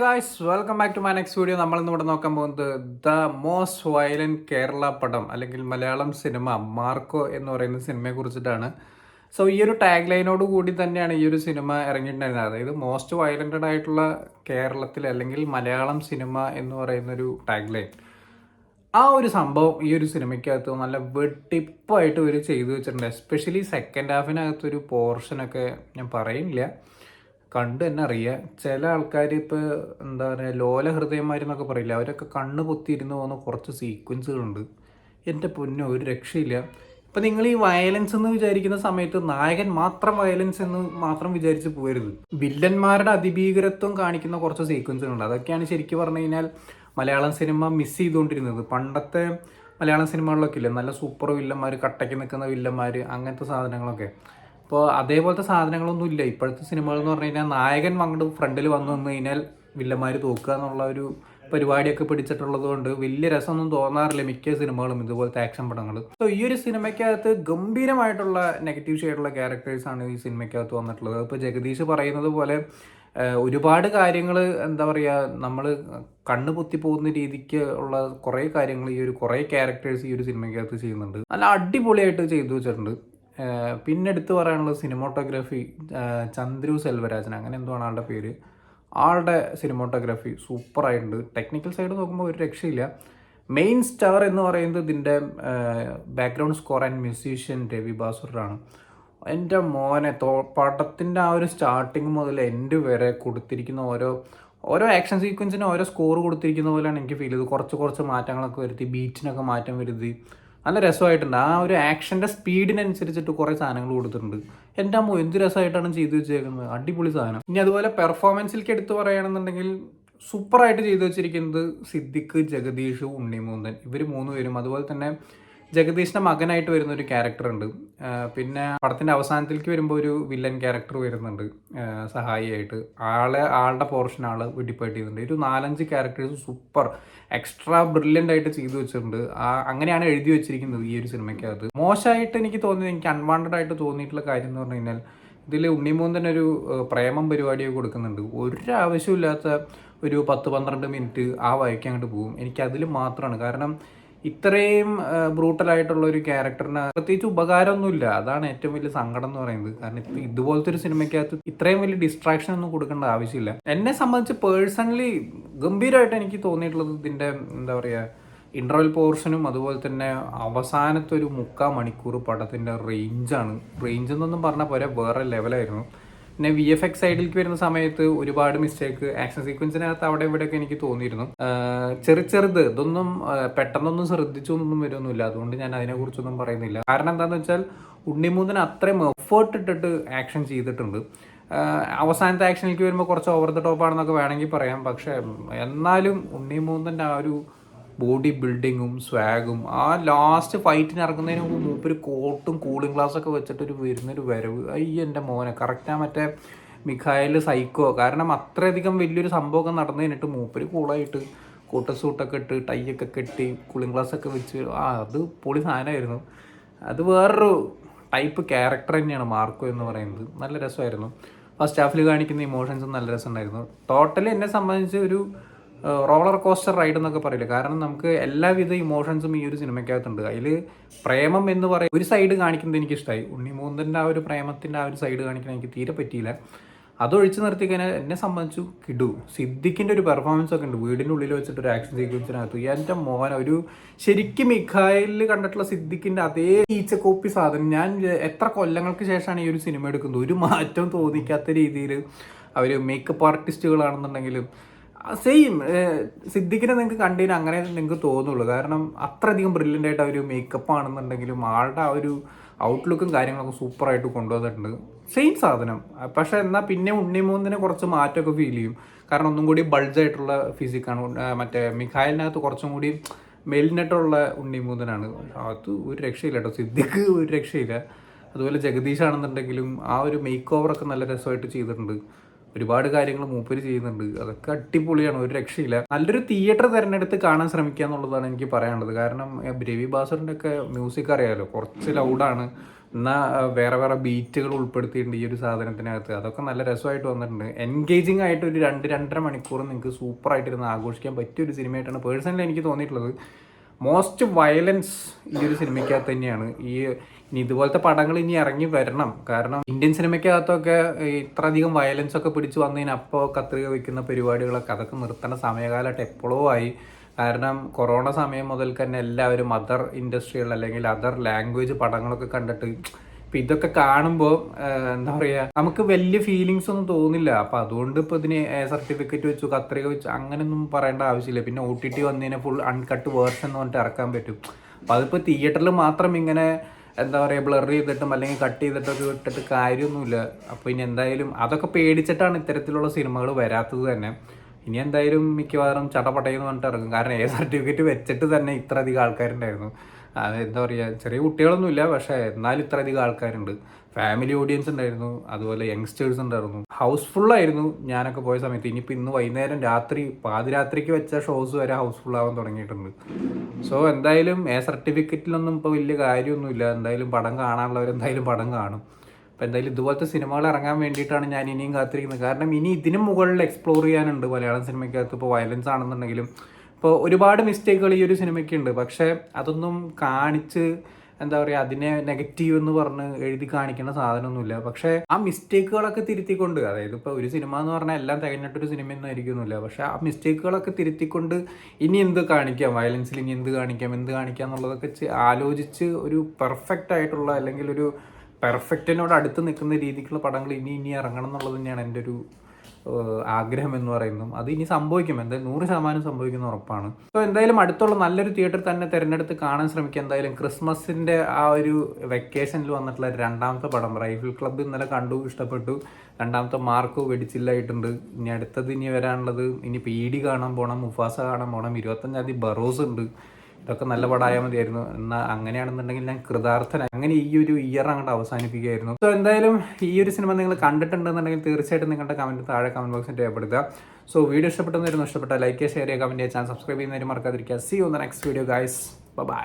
Guys welcome back to my next video. നമ്മൾ ഇവിടെ നോക്കാൻ പോകുന്നത് ദ മോസ്റ്റ് വയലന്റ് കേരള പടം അല്ലെങ്കിൽ മലയാളം സിനിമ മാർക്കോ എന്ന് പറയുന്ന സിനിമയെ കുറിച്ചിട്ടാണ്. സോ ഈ ഒരു ടാഗ് ലൈനോട് കൂടി തന്നെയാണ് ഈ ഒരു സിനിമ ഇറങ്ങിയിട്ടുണ്ടായിരുന്നത്. അതായത് മോസ്റ്റ് വയലന്റഡ് ആയിട്ടുള്ള കേരളത്തിൽ അല്ലെങ്കിൽ മലയാളം സിനിമ എന്ന് പറയുന്ന ഒരു ടാഗ് ലൈൻ. ആ ഒരു സംഭവം ഈ ഒരു സിനിമയ്ക്കകത്ത് നല്ല വെട്ടിപ്പായിട്ട് ഇവർ ചെയ്തു വെച്ചിട്ടുണ്ട്. എസ്പെഷ്യലി സെക്കൻഡ് ഹാഫിനകത്തൊരു പോർഷനൊക്കെ ഞാൻ പറയുന്നില്ല, കണ്ട് തന്നെ അറിയാം. ചില ആൾക്കാർ ഇപ്പോൾ എന്താ പറയുക, ലോല ഹൃദയന്മാരെന്നൊക്കെ പറയില്ല, അവരൊക്കെ കണ്ണ് പൊത്തിയിരുന്ന് പോകുന്ന കുറച്ച് സീക്വൻസുകളുണ്ട്. എൻ്റെ പൊന്നോ, ഒരു രക്ഷയില്ല. ഇപ്പം നിങ്ങൾ ഈ വയലൻസ് എന്ന് വിചാരിക്കുന്ന സമയത്ത് നായകൻ മാത്രം വയലൻസ് എന്ന് മാത്രം വിചാരിച്ച് പോകരുത്. വില്ലന്മാരുടെ അതിഭീകരത്വം കാണിക്കുന്ന കുറച്ച് സീക്വൻസുകളുണ്ട്. അതൊക്കെയാണ് ശരിക്കും പറഞ്ഞു കഴിഞ്ഞാൽ മലയാളം സിനിമ മിസ് ചെയ്തുകൊണ്ടിരുന്നത്. പണ്ടത്തെ മലയാളം സിനിമകളിലൊക്കെ ഇല്ലേ നല്ല സൂപ്പർ വില്ലന്മാർ, കട്ടയ്ക്ക് നിൽക്കുന്ന വില്ലന്മാർ, അങ്ങനത്തെ സാധനങ്ങളൊക്കെ. ഇപ്പോൾ അതേപോലത്തെ സാധനങ്ങളൊന്നും ഇല്ല ഇപ്പോഴത്തെ സിനിമകൾ എന്ന് പറഞ്ഞു കഴിഞ്ഞാൽ. നായകൻ അങ്ങോട്ട് ഫ്രണ്ടിൽ വന്നു കഴിഞ്ഞാൽ വില്ലന്മാർ തോക്കുക എന്നുള്ള ഒരു പരിപാടിയൊക്കെ പിടിച്ചിട്ടുള്ളത് കൊണ്ട് വലിയ രസമൊന്നും തോന്നാറില്ല മിക്ക സിനിമകളും, ഇതുപോലത്തെ ആക്ഷൻ പടങ്ങൾ. സോ ഈ ഒരു സിനിമയ്ക്കകത്ത് ഗംഭീരമായിട്ടുള്ള നെഗറ്റീവ് ഷെയ്ഡുള്ള ക്യാരക്ടേഴ്സാണ് ഈ സിനിമയ്ക്കകത്ത് വന്നിട്ടുള്ളത്. ഇപ്പോൾ ജഗദീഷ് പറയുന്നത് പോലെ ഒരുപാട് കാര്യങ്ങൾ എന്താ പറയുക, നമ്മൾ കണ്ണ് പൊത്തി പോകുന്ന രീതിക്ക് ഉള്ള കുറേ കാര്യങ്ങൾ ഈ ഒരു കുറേ ക്യാരക്ടേഴ്സ് ഈ ഒരു സിനിമയ്ക്കകത്ത് ചെയ്യുന്നുണ്ട്. നല്ല അടിപൊളിയായിട്ട് ചെയ്തു വെച്ചിട്ടുണ്ട്. പിന്നെ എടുത്ത് പറയാനുള്ളത് സിനിമോട്ടോഗ്രാഫി. ചന്ദ്രു സെൽവരാജൻ അങ്ങനെ എന്തോ ആണ് ആളുടെ പേര്. ആളുടെ സിനിമോട്ടോഗ്രാഫി സൂപ്പറായിട്ടുണ്ട്. ടെക്നിക്കൽ സൈഡ് നോക്കുമ്പോൾ ഒരു രക്ഷയില്ല. മെയിൻ സ്റ്റാർ എന്ന് പറയുന്നത് ഇതിൻ്റെ background score and musician Ravi ബാസുറാണ്. എൻ്റെ മോനെ പടത്തിൻ്റെ ആ ഒരു സ്റ്റാർട്ടിങ് മുതൽ എൻഡ് വരെ കൊടുത്തിരിക്കുന്ന ഓരോ ആക്ഷൻ സീക്വൻസിനും ഓരോ സ്കോർ കൊടുത്തിരിക്കുന്ന പോലെയാണ് എനിക്ക് ഫീൽ ചെയ്തത്. കുറച്ച് മാറ്റങ്ങളൊക്കെ വരുത്തി, ബീറ്റിനൊക്കെ മാറ്റം വരുത്തി നല്ല രസമായിട്ടുണ്ട്. ആ ഒരു ആക്ഷൻ്റെ സ്പീഡിനനുസരിച്ചിട്ട് കുറേ സാധനങ്ങൾ കൊടുത്തിട്ടുണ്ട്. എൻ്റെ അമ്മോ എന്ത് രസമായിട്ടാണ് ചെയ്തു വെച്ചേക്കുന്നത്, അടിപൊളി സാധനം. ഇനി അതുപോലെ പെർഫോമൻസിലേക്ക് എടുത്ത് പറയുകയാണെന്നുണ്ടെങ്കിൽ സൂപ്പറായിട്ട് ചെയ്തു വെച്ചിരിക്കുന്നത് സിദ്ദിഖ്, ജഗദീഷ്, ഉണ്ണിമൂന്തൻ, ഇവർ 3 പേരും. അതുപോലെ തന്നെ ജഗദീഷിൻ്റെ മകനായിട്ട് വരുന്ന ഒരു ക്യാരക്ടർ ഉണ്ട്. പിന്നെ പടത്തിൻ്റെ അവസാനത്തിലേക്ക് വരുമ്പോൾ ഒരു വില്ലൻ ക്യാരക്ടർ വരുന്നുണ്ട് സഹായിയായിട്ട്. ആളുടെ പോർഷൻ വെടിപ്പായിട്ട് ചെയ്യുന്നുണ്ട്. ഒരു 4-5 ക്യാരക്ടേഴ്സ് സൂപ്പർ എക്സ്ട്രാ ബ്രില്യൻ്റ് ആയിട്ട് ചെയ്തു വെച്ചിട്ടുണ്ട്. അങ്ങനെയാണ് എഴുതി വെച്ചിരിക്കുന്നത് ഈ ഒരു സിനിമയ്ക്കകത്ത്. മോശമായിട്ട് എനിക്ക് തോന്നിയത്, എനിക്ക് അൺവാണ്ടഡ് ആയിട്ട് തോന്നിയിട്ടുള്ള കാര്യം എന്ന് പറഞ്ഞു കഴിഞ്ഞാൽ, ഇതിൽ ഉണ്ണിമൂന്തൻ ഒരു പ്രേമം പരിപാടിയൊക്കെ കൊടുക്കുന്നുണ്ട്. ഒരു ആവശ്യമില്ലാത്ത ഒരു 10-12 മിനിറ്റ് ആ വഴിക്ക് അങ്ങോട്ട് പോകും. എനിക്കതിൽ മാത്രമാണ്. കാരണം ഇത്രയും ബ്രൂട്ടലായിട്ടുള്ള ഒരു ക്യാരക്ടറിന് പ്രത്യേകിച്ച് ഉപകാരമൊന്നുമില്ല. അതാണ് ഏറ്റവും വലിയ സങ്കടം എന്ന് പറയുന്നത്. കാരണം ഇതുപോലത്തെ ഒരു സിനിമയ്ക്കകത്ത് ഇത്രയും വലിയ ഡിസ്ട്രാക്ഷൻ ഒന്നും കൊടുക്കേണ്ട ആവശ്യമില്ല. എന്നെ സംബന്ധിച്ച് പേഴ്സണലി ഗംഭീരമായിട്ട് എനിക്ക് തോന്നിയിട്ടുള്ളത് ഇതിൻ്റെ എന്താ പറയുക, ഇൻ്റർവെൽ പോർഷനും അതുപോലെ തന്നെ അവസാനത്തെ ഒരു 3/4 മണിക്കൂർ പടത്തിൻ്റെ റേഞ്ച് എന്നൊന്നും പറഞ്ഞാൽ പോരാ, വേറെ ലെവലായിരുന്നു. പിന്നെ VFX സൈഡിലേക്ക് വരുന്ന സമയത്ത് ഒരുപാട് മിസ്റ്റേക്ക് ആക്ഷൻ സീക്വൻസിനകത്ത് അവിടെ ഇവിടെയൊക്കെ എനിക്ക് തോന്നിയിരുന്നു. ചെറുത് ഇതൊന്നും പെട്ടെന്നൊന്നും ശ്രദ്ധിച്ചു എന്നൊന്നും വരുമൊന്നുമില്ല. അതുകൊണ്ട് ഞാൻ അതിനെക്കുറിച്ചൊന്നും പറയുന്നില്ല. കാരണം എന്താണെന്ന് വെച്ചാൽ ഉണ്ണിമൂന്തൻ അത്രയും എഫേർട്ട് ഇട്ടിട്ട് ആക്ഷൻ ചെയ്തിട്ടുണ്ട്. അവസാനത്തെ ആക്ഷനിലേക്ക് വരുമ്പോൾ കുറച്ച് ഓവർ ദ ടോപ്പ് ആണെന്നൊക്കെ വേണമെങ്കിൽ പറയാം. പക്ഷേ എന്നാലും ഉണ്ണിമൂന്തൻ്റെ ആ ഒരു ബോഡി ബിൽഡിങ്ങും സ്വാഗും, ആ ലാസ്റ്റ് ഫൈറ്റിന് ഇറങ്ങുന്നതിന് മുമ്പ് മൂപ്പര് കോട്ടും കൂളിംഗ് ഗ്ലാസ്സൊക്കെ വെച്ചിട്ടൊരു വരുന്നൊരു വരവ്, എൻ്റെ മോനെ കറക്റ്റാ മറ്റേ മിഖായൽ സൈക്കോ. കാരണം അത്രയധികം വലിയൊരു സംഭവമൊക്കെ നടന്നു കഴിഞ്ഞിട്ട് മൂപ്പര് കൂളായിട്ട് കോട്ട് സൂട്ടൊക്കെ ഇട്ട് ടൈയൊക്കെ കെട്ടി കൂളിംഗ് ഗ്ലാസ്സൊക്കെ വെച്ച് അത് പൊളി സാധനമായിരുന്നു. അത് വേറൊരു ടൈപ്പ് ക്യാരക്ടർ തന്നെയാണ് മാർക്കോ എന്ന് പറയുന്നത്. നല്ല രസമായിരുന്നു. ഫസ്റ്റ് ഹാഫിൽ കാണിക്കുന്ന ഇമോഷൻസും നല്ല രസമുണ്ടായിരുന്നു. ടോട്ടലി എന്നെ സംബന്ധിച്ച് ഒരു റോളർ കോസ്റ്റർ റൈഡ് എന്നൊക്കെ പറയില്ല. കാരണം നമുക്ക് എല്ലാവിധ ഇമോഷൻസും ഈ ഒരു സിനിമയ്ക്കകത്തുണ്ട്. അതിൽ പ്രേമം എന്ന് പറയും ഒരു സൈഡ് കാണിക്കുന്നത് എനിക്കിഷ്ടമായി. ഉണ്ണിമൂന്തൻ്റെ ആ ഒരു പ്രേമത്തിൻ്റെ ആ ഒരു സൈഡ് കാണിക്കാൻ എനിക്ക് തീരെ പറ്റിയില്ല. അതൊഴിച്ച് നിർത്തി കഴിഞ്ഞാൽ എന്നെ സംബന്ധിച്ചു കിടു. സിദ്ദിഖിൻ്റെ ഒരു പെർഫോമൻസ് ഒക്കെ ഉണ്ട് വീടിൻ്റെ ഉള്ളിൽ വെച്ചിട്ട് ഒരു ആക്ഷൻ സീക്വൻസിനകത്ത്. എൻ്റെ മോൻ ഒരു ശരിക്കും മിഖായിലിൽ കണ്ടിട്ടുള്ള സിദ്ദിഖിൻ്റെ അതേ ഈച്ച കോപ്പി സാധനം. ഞാൻ എത്ര കൊല്ലങ്ങൾക്ക് ശേഷമാണ് ഈ ഒരു സിനിമ എടുക്കുന്നത്. ഒരു മാറ്റവും തോന്നിക്കാത്ത രീതിയിൽ അവർ മേക്കപ്പ് ആർട്ടിസ്റ്റുകളാണെന്നുണ്ടെങ്കിലും സെയിം സിദ്ദിഖിനെ നിങ്ങൾക്ക് കണ്ടതിന് അങ്ങനെ നിങ്ങൾക്ക് തോന്നുള്ളൂ. കാരണം അത്രയധികം ബ്രില്യൻ്റ് ആയിട്ട് ഒരു മേക്കപ്പ് ആണെന്നുണ്ടെങ്കിലും ആളുടെ ആ ഒരു ഔട്ട്ലുക്കും കാര്യങ്ങളൊക്കെ സൂപ്പറായിട്ട് കൊണ്ടുവന്നിട്ടുണ്ട്. സെയിം സാധനം. പക്ഷേ എന്നാൽ പിന്നെ ഉണ്ണിമൂന്നിന് കുറച്ച് മാറ്റമൊക്കെ ഫീൽ ചെയ്യും. കാരണം ഒന്നും കൂടി ബൾജായിട്ടുള്ള ഫിസിക്കാണ്. മറ്റേ മിഖായിലിനകത്ത് കുറച്ചും കൂടി മെലിഞ്ഞിട്ടുള്ള ഉണ്ണിമൂന്നനാണ്. അത് ഒരു രക്ഷയില്ല കേട്ടോ. സിദ്ദിഖ് ഒരു രക്ഷയില്ല. അതുപോലെ ജഗദീഷ് ആണെന്നുണ്ടെങ്കിലും ആ ഒരു മേക്ക് ഓവറൊക്കെ നല്ല രസമായിട്ട് ചെയ്തിട്ടുണ്ട്. ഒരുപാട് കാര്യങ്ങൾ മൂപ്പര് ചെയ്യുന്നുണ്ട്. അതൊക്കെ അടിപൊളിയാണ്, ഒരു രക്ഷയില്ല. നല്ലൊരു തിയേറ്റർ തിരഞ്ഞെടുത്ത് കാണാൻ ശ്രമിക്കുക എന്നുള്ളതാണ് എനിക്ക് പറയാനുള്ളത്. കാരണം രവി ബാസറിൻ്റെ ഒക്കെ മ്യൂസിക് അറിയാമല്ലോ, കുറച്ച് ലൗഡാണ്. എന്നാൽ വേറെ വേറെ ബീറ്റുകൾ ഉൾപ്പെടുത്തിയിട്ടുണ്ട് ഈ ഒരു സാധനത്തിനകത്ത്. അതൊക്കെ നല്ല രസമായിട്ട് വന്നിട്ടുണ്ട്. എൻഗേജിങ് ആയിട്ട് ഒരു 2-2.5 മണിക്കൂർ നിങ്ങൾക്ക് സൂപ്പറായിട്ടിരുന്ന് ആഘോഷിക്കാൻ പറ്റിയ ഒരു സിനിമയായിട്ടാണ് പേഴ്സണലി എനിക്ക് തോന്നിയിട്ടുള്ളത്. മോസ്റ്റ് വയലൻസ് ഈ ഒരു സിനിമയ്ക്കകത്ത് തന്നെയാണ്. ഇനി ഇതുപോലത്തെ പടങ്ങൾ ഇനി ഇറങ്ങി വരണം. കാരണം ഇന്ത്യൻ സിനിമയ്ക്കകത്തൊക്കെ ഇത്ര അധികം വയലൻസ് ഒക്കെ പിടിച്ച് വന്നതിനപ്പോൾ കത്രിക വയ്ക്കുന്ന പരിപാടികളൊക്കെ അതൊക്കെ നിർത്തേണ്ട സമയകാലമായിട്ട് എപ്പോഴോ ആയി. കാരണം കൊറോണ സമയം മുതൽ തന്നെ എല്ലാവരും അതർ ഇൻഡസ്ട്രികൾ അല്ലെങ്കിൽ അതർ ലാംഗ്വേജ് പടങ്ങളൊക്കെ കണ്ടിട്ട് ഇപ്പം ഇതൊക്കെ കാണുമ്പോൾ എന്താ പറയുക, നമുക്ക് വലിയ ഫീലിങ്സ് ഒന്നും തോന്നില്ല. അപ്പം അതുകൊണ്ട് ഇപ്പോൾ ഇതിന് സർട്ടിഫിക്കറ്റ് വെച്ചു, കത്രിക വെച്ചു അങ്ങനെയൊന്നും പറയേണ്ട ആവശ്യമില്ല. പിന്നെ OTT വന്നതിനെ ഫുൾ അൺകട്ട് വേർഷൻ എന്ന് പറഞ്ഞിട്ട് ഇറക്കാൻ പറ്റും. അപ്പം അതിപ്പോൾ തിയേറ്ററിൽ മാത്രം ഇങ്ങനെ എന്താ പറയുക ബ്ലർ ചെയ്തിട്ടും അല്ലെങ്കിൽ കട്ട് ചെയ്തിട്ടൊക്കെ ഇട്ടിട്ട് കാര്യമൊന്നുമില്ല. അപ്പോൾ ഇനി എന്തായാലും അതൊക്കെ പേടിച്ചിട്ടാണ് ഇത്തരത്തിലുള്ള സിനിമകൾ വരാത്തത് തന്നെ. ഇനി എന്തായാലും മിക്കവാറും ചടപടയെന്ന് പറഞ്ഞിട്ട് ഇറങ്ങും. കാരണം സർട്ടിഫിക്കറ്റ് വെച്ചിട്ട് തന്നെ ഇത്ര അധികം ആൾക്കാരുണ്ടായിരുന്നു. എന്താ പറയുക, ചെറിയ കുട്ടികളൊന്നുമില്ല, പക്ഷേ എന്നാലും ഇത്ര അധികം ആൾക്കാരുണ്ട്. ഫാമിലി ഓഡിയൻസ് ഉണ്ടായിരുന്നു, അതുപോലെ യങ്സ്റ്റേഴ്സ് ഉണ്ടായിരുന്നു. ഹൗസ്ഫുള്ളായിരുന്നു ഞാനൊക്കെ പോയ സമയത്ത്. ഇനിയിപ്പോൾ ഇന്ന് വൈകുന്നേരം പാതിരാത്രിക്ക് വെച്ച ഷോസ് വരെ ഹൗസ്ഫുള്ളാവാൻ തുടങ്ങിയിട്ടുണ്ട്. സോ എന്തായാലും സർട്ടിഫിക്കറ്റിലൊന്നും ഇപ്പോൾ വലിയ കാര്യമൊന്നുമില്ല. എന്തായാലും പടം കാണാനുള്ളവരെന്തായാലും പടം കാണും. അപ്പോൾ എന്തായാലും ഇതുപോലത്തെ സിനിമകൾ ഇറങ്ങാൻ വേണ്ടിയിട്ടാണ് ഞാൻ ഇനിയും കാത്തിരിക്കുന്നത്. കാരണം ഇനി ഇതിന് മുകളിൽ എക്സ്പ്ലോർ ചെയ്യാനുണ്ട് മലയാളം സിനിമയ്ക്കകത്ത്. ഇപ്പോൾ വയലൻസ് ആണെന്നുണ്ടെങ്കിലും ഇപ്പോൾ ഒരുപാട് മിസ്റ്റേക്കുകൾ ഈ ഒരു സിനിമയ്ക്കുണ്ട്. പക്ഷേ അതൊന്നും കാണിച്ച് എന്താ പറയുക അതിനെ നെഗറ്റീവ് എന്ന് പറഞ്ഞ് എഴുതി കാണിക്കേണ്ട സാധനമൊന്നുമില്ല. പക്ഷേ ആ മിസ്റ്റേക്കുകളൊക്കെ തിരുത്തിക്കൊണ്ട്, അതായത് ഇപ്പോൾ ഒരു സിനിമ എന്ന് പറഞ്ഞാൽ എല്ലാം തികഞ്ഞിട്ടൊരു സിനിമയൊന്നും ആയിരിക്കുന്നില്ല. പക്ഷേ ആ മിസ്റ്റേക്കുകളൊക്കെ തിരുത്തിക്കൊണ്ട് ഇനി എന്ത് കാണിക്കാം, വയലൻസിൽ ഇനി എന്ത് കാണിക്കാം എന്നുള്ളതൊക്കെ ആലോചിച്ച് ഒരു പെർഫെക്റ്റ് ആയിട്ടുള്ള അല്ലെങ്കിൽ ഒരു പെർഫെക്റ്റിനോട് അടുത്ത് നിൽക്കുന്ന രീതിക്കുള്ള പടങ്ങൾ ഇനി ഇറങ്ങണം എന്നുള്ളത് തന്നെയാണ് എൻ്റെ ഒരു ആഗ്രഹം എന്ന് പറയുന്നത്. അത് ഇനി സംഭവിക്കും, എന്തായാലും 100% സംഭവിക്കുന്ന ഉറപ്പാണ്. അപ്പോൾ എന്തായാലും അടുത്തുള്ള നല്ലൊരു തിയേറ്റർ തന്നെ തിരഞ്ഞെടുത്ത് കാണാൻ ശ്രമിക്കുക. എന്തായാലും ക്രിസ്മസിൻ്റെ ആ ഒരു വെക്കേഷനിൽ വന്നിട്ടുള്ള രണ്ടാമത്തെ പടം റൈഫിൾ ക്ലബ്ബ് ഇന്നലെ കണ്ടു, ഇഷ്ടപ്പെട്ടു. രണ്ടാമത്തെ മാർക്കോ വെടിച്ചില്ലായിട്ടുണ്ട്. ഇനി അടുത്തത് ഇനി വരാനുള്ളത് ഇനി PD കാണാൻ പോകണം, മുഫാസ കാണാൻ പോകണം, 25-ാം തീയതി ബറോസ് ഉണ്ട്. ഇതൊക്കെ നല്ല പടമായാൽ മതിയായിരുന്നു. എന്നാൽ അങ്ങനെയാണെന്നുണ്ടെങ്കിൽ ഞാൻ കൃതാർത്ഥനായി. അങ്ങനെ ഈ ഒരു ഇയർ അങ്ങോട്ട് അവസാനിപ്പിക്കുകയായിരുന്നു. സോ എന്തായാലും ഈ ഒരു സിനിമ നിങ്ങൾ കണ്ടിട്ടുണ്ടെന്നുണ്ടെങ്കിൽ തീർച്ചയായിട്ടും നിങ്ങളുടെ കമൻറ്റ് താഴെ കമൻറ്റ് ബോക്സിൽ രേഖപ്പെടുത്തുക. സോ വീഡിയോ ഇഷ്ടപ്പെട്ടെന്നായിരുന്നു. ഇഷ്ടപ്പെട്ട ലൈക്ക് ചെയ്യുക, ഷെയർ ചെയ്യുക, കമൻറ്റ് ചെയ്യുക, ചാനൽ സബ്സ്ക്രൈബ് ചെയ്യുന്നതിന് മറക്കാതിരിക്കുക. See you in the next video guys. By.